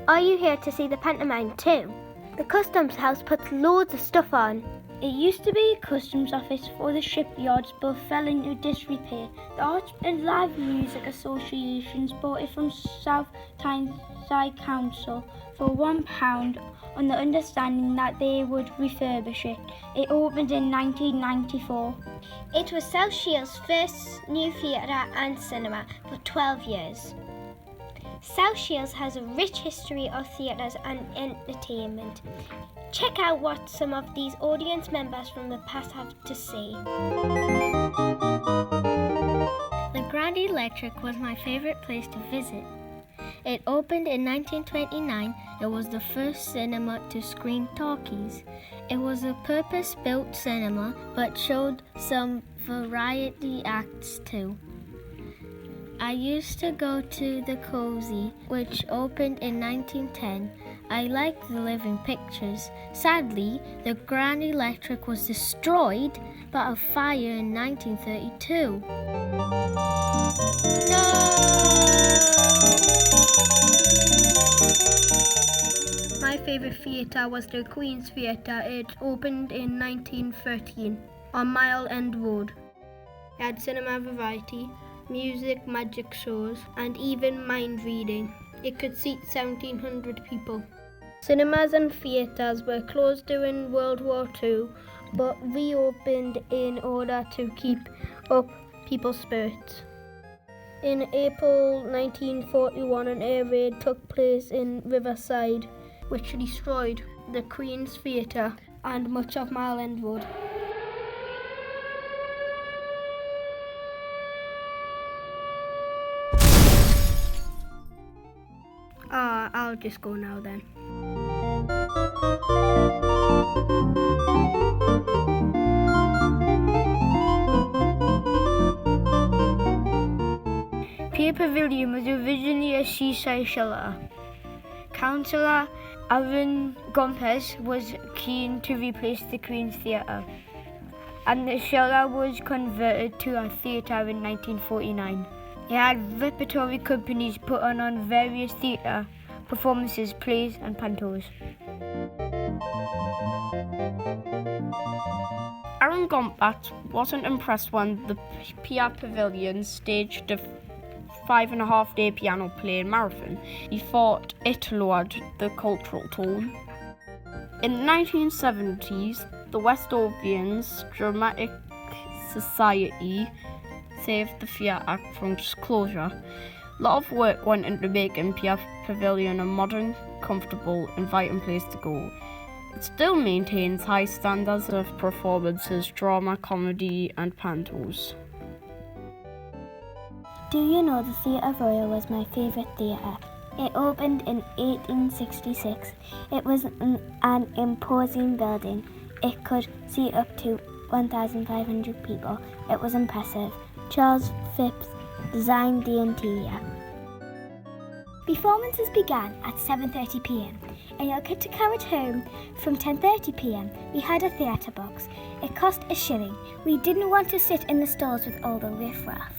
Are you here to see the pantomime too? The customs house puts loads of stuff on. It used to be a customs office for the shipyards but fell into disrepair. The Arts and Live Music Associations bought it from South Tyneside Council for £1 on the understanding that they would refurbish it. It opened in 1994. It was South Shields' first new theatre and cinema for 12 years. South Shields has a rich history of theatres and entertainment. Check out what some of these audience members from the past have to say. The Grand Electric was my favourite place to visit. It opened in 1929. It was the first cinema to screen talkies. It was a purpose-built cinema but showed some variety acts too. I used to go to the Cozy, which opened in 1910. I liked the living pictures. Sadly, the Grand Electric was destroyed by a fire in 1932. No! My favourite theatre was the Queen's Theatre. It opened in 1913 on Mile End Road. It had cinema variety, music, magic shows, and even mind reading. It could seat 1,700 people. Cinemas and theatres were closed during World War II, but reopened in order to keep up people's spirits. In April 1941, an air raid took place in Riverside, which destroyed the Queen's Theatre and much of Mile End Road. I'll just go now then. Pier Pavilion was originally a seaside shelter. Councillor Aaron Gompertz was keen to replace the Queen's Theatre, and the shelter was converted to a theatre in 1949. It had repertory companies put on various theatre performances, plays and pantos. Aaron Gompertz wasn't impressed when the Pier Pavilion staged a 5.5-day piano playing marathon. He thought it lowered the cultural tone. In the 1970s, the Westovians Dramatic Society saved the theatre from closure. A lot of work went into making Pier Pavilion a modern, comfortable, inviting place to go. It still maintains high standards of performances, drama, comedy and pantos. Do you know the Theatre Royal was my favourite theatre? It opened in 1866. It was an imposing building. It could seat up to 1,500 people. It was impressive. Charles Phipps designed the interior. Performances began at 7:30 p.m. and you'll get to carriage home from 10:30 p.m. We had a theatre box. It cost £1. We didn't want to sit in the stalls with all the riffraff.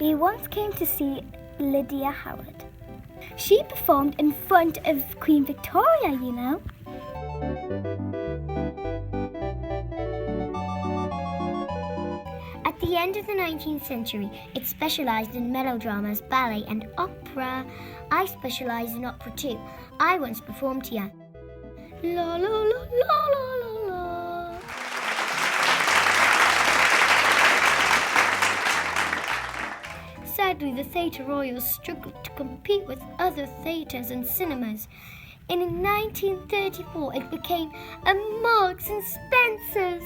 We once came to see Lydia Howard. She performed in front of Queen Victoria, you know. At the end of the 19th century, it specialised in melodramas, ballet and opera. I specialised in opera too. I once performed here. La la la la la la la. Sadly, the Theatre Royal struggled to compete with other theatres and cinemas. And in 1934, it became a Marks and Spencer's.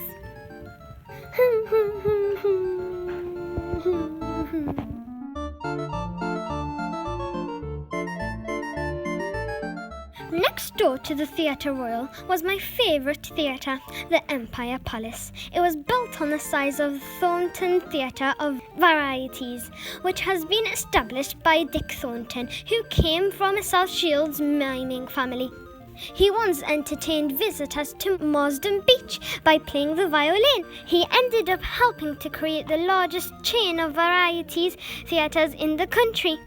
Next door to the Theatre Royal was my favourite theatre, the Empire Palace. It was built on the size of Thornton Theatre of Varieties, which has been established by Dick Thornton, who came from a South Shields mining family. He once entertained visitors to Marsden Beach by playing the violin. He ended up helping to create the largest chain of varieties theatres in the country.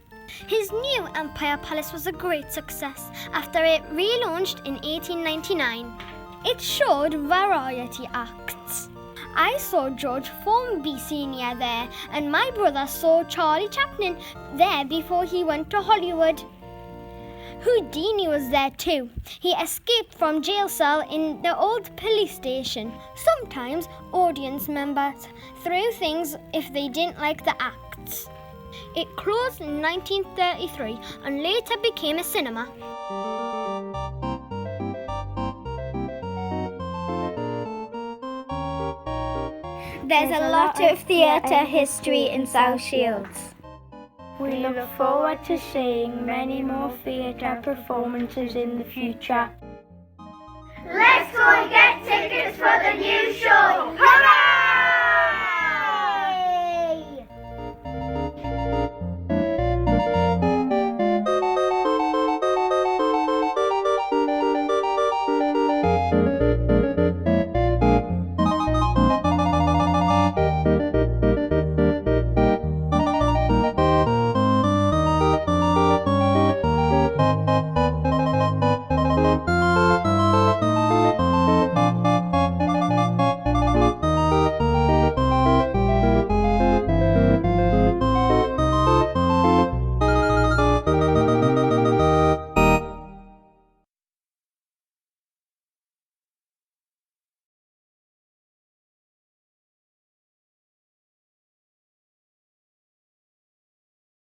His new Empire Palace was a great success after it relaunched in 1899. It showed variety acts. I saw George Formby Sr. there, and my brother saw Charlie Chaplin there before he went to Hollywood. Houdini was there too. He escaped from jail cell in the old police station. Sometimes audience members threw things if they didn't like the acts. It closed in 1933 and later became a cinema. There's a lot of theatre history in South Shields. We look forward to seeing many more theatre performances in the future. Let's go and get tickets for the new show! Hooray!